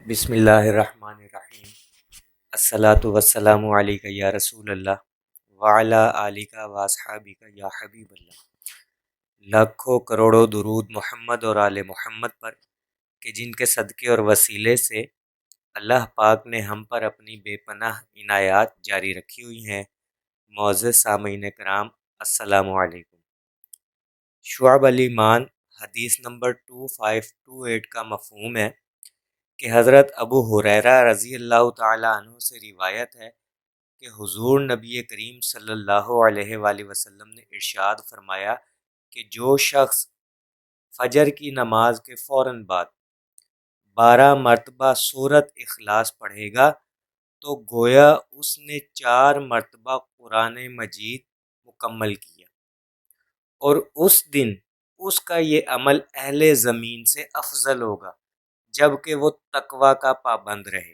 بسم اللہ الرحمن الرحیم۔ الصلاۃ والسلام علیک یا رسول اللہ وعلی آلک و اصحابک یا حبیب اللہ۔ لاکھوں کروڑوں درود محمد اور آل محمد پر کہ جن کے صدقے اور وسیلے سے اللہ پاک نے ہم پر اپنی بے پناہ عنایات جاری رکھی ہوئی ہیں۔ معزز سامعین کرام، السلام علیکم۔ شعب الایمان حدیث نمبر 2528 کا مفہوم ہے کہ حضرت ابو ہریرہ رضی اللہ تعالیٰ عنہ سے روایت ہے کہ حضور نبی کریم صلی اللہ علیہ وآلہ وسلم نے ارشاد فرمایا کہ جو شخص فجر کی نماز کے فوراً بعد 12 مرتبہ سورۃ اخلاص پڑھے گا تو گویا اس نے 4 مرتبہ قرآن مجید مکمل کیا، اور اس دن اس کا یہ عمل اہل زمین سے افضل ہوگا جبکہ وہ تقوی کا پابند رہے۔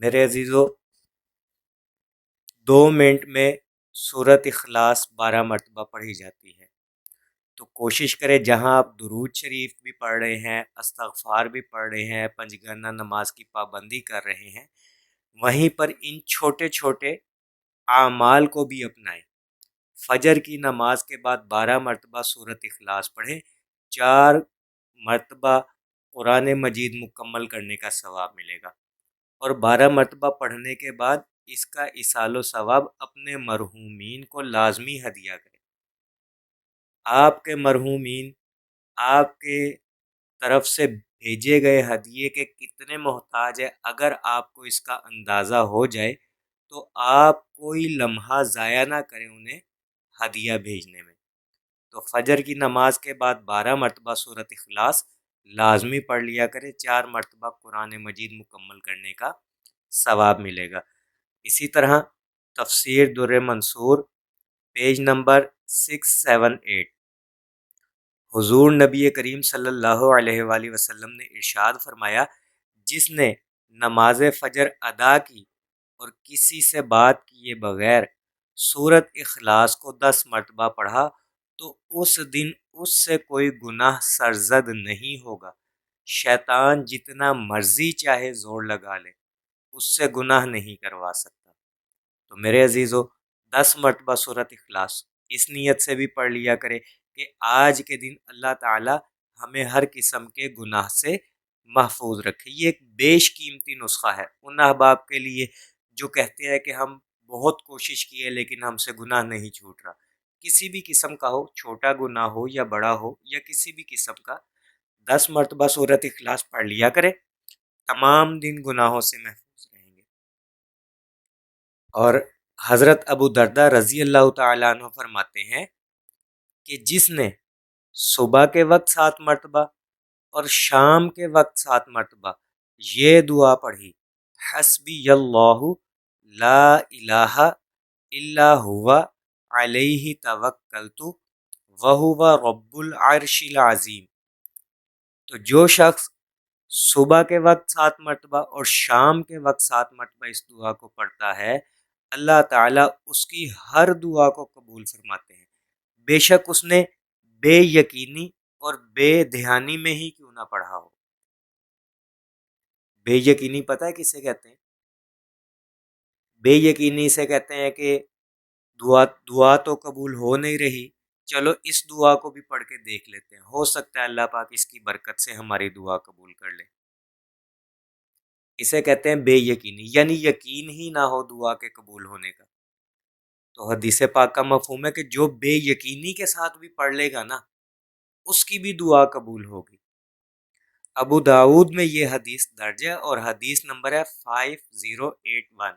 میرے عزیزو، 2 منٹ میں سورۃ اخلاص 12 مرتبہ پڑھی جاتی ہے، تو کوشش کریں جہاں آپ درود شریف بھی پڑھ رہے ہیں، استغفار بھی پڑھ رہے ہیں، پنجگانہ نماز کی پابندی کر رہے ہیں، وہیں پر ان چھوٹے چھوٹے اعمال کو بھی اپنائیں۔ فجر کی نماز کے بعد 12 مرتبہ سورۃ اخلاص پڑھیں، 4 مرتبہ قرآن مجید مکمل کرنے کا ثواب ملے گا، اور 12 مرتبہ پڑھنے کے بعد اس کا ایصال و ثواب اپنے مرحومین کو لازمی ہدیہ کریں۔ آپ کے مرحومین آپ کے طرف سے بھیجے گئے ہدیے کے کتنے محتاج ہیں، اگر آپ کو اس کا اندازہ ہو جائے تو آپ کوئی لمحہ ضائع نہ کریں انہیں ہدیہ بھیجنے میں۔ تو فجر کی نماز کے بعد 12 مرتبہ سورۃ اخلاص لازمی پڑھ لیا کرے، 4 مرتبہ قرآن مجید مکمل کرنے کا ثواب ملے گا۔ اسی طرح تفسیر در منصور پیج نمبر 678، حضور نبی کریم صلی اللہ علیہ وآلہ وسلم نے ارشاد فرمایا، جس نے نماز فجر ادا کی اور کسی سے بات کیے بغیر سورۃ اخلاص کو 10 مرتبہ پڑھا تو اس دن اس سے کوئی گناہ سرزد نہیں ہوگا، شیطان جتنا مرضی چاہے زور لگا لے اس سے گناہ نہیں کروا سکتا۔ تو میرے عزیزو، 10 مرتبہ سورۃ اخلاص اس نیت سے بھی پڑھ لیا کرے کہ آج کے دن اللہ تعالی ہمیں ہر قسم کے گناہ سے محفوظ رکھے۔ یہ ایک بیش قیمتی نسخہ ہے ان احباب کے لیے جو کہتے ہیں کہ ہم بہت کوشش کی ہے لیکن ہم سے گناہ نہیں چھوٹ رہا، کسی بھی قسم کا ہو، چھوٹا گناہ ہو یا بڑا ہو یا کسی بھی قسم کا، 10 مرتبہ سورۃ اخلاص پڑھ لیا کرے، تمام دن گناہوں سے محفوظ رہیں گے۔ اور حضرت ابو درداء رضی اللہ تعالیٰ عنہ فرماتے ہیں کہ جس نے صبح کے وقت 7 مرتبہ اور شام کے وقت 7 مرتبہ یہ دعا پڑھی، حسبی اللہ لا الہ الا ہوا علیہ توکلت وہو رب العرش العظیم، تو جو شخص صبح کے وقت 7 مرتبہ اور شام کے وقت 7 مرتبہ اس دعا کو پڑھتا ہے، اللہ تعالیٰ اس کی ہر دعا کو قبول فرماتے ہیں، بے شک اس نے بے یقینی اور بے دھیانی میں ہی کیوں نہ پڑھا ہو۔ بے یقینی پتہ ہے کسے کہتے ہیں؟ بے یقینی سے کہتے ہیں کہ دعا تو قبول ہو نہیں رہی، چلو اس دعا کو بھی پڑھ کے دیکھ لیتے ہیں، ہو سکتا ہے اللہ پاک اس کی برکت سے ہماری دعا قبول کر لے۔ اسے کہتے ہیں بے یقینی، یعنی یقین ہی نہ ہو دعا کے قبول ہونے کا۔ تو حدیث پاک کا مفہوم ہے کہ جو بے یقینی کے ساتھ بھی پڑھ لے گا نا، اس کی بھی دعا قبول ہوگی۔ ابو داؤد میں یہ حدیث درج ہے اور حدیث نمبر ہے 5081۔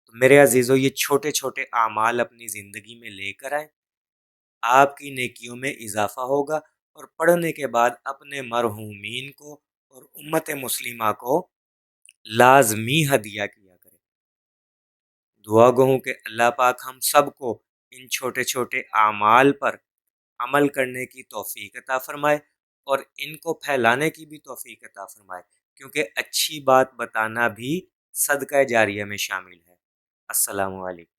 تو میرے عزیزو، یہ چھوٹے چھوٹے اعمال اپنی زندگی میں لے کر آئیں، آپ کی نیکیوں میں اضافہ ہوگا، اور پڑھنے کے بعد اپنے مرحومین کو اور امت مسلمہ کو لازمی ہدیہ کیا کریں۔ دعا گو ہوں کہ اللہ پاک ہم سب کو ان چھوٹے چھوٹے اعمال پر عمل کرنے کی توفیق عطا فرمائے اور ان کو پھیلانے کی بھی توفیق عطا فرمائے، کیونکہ اچھی بات بتانا بھی صدقہ جاریہ میں شامل ہے۔ السلام علیکم۔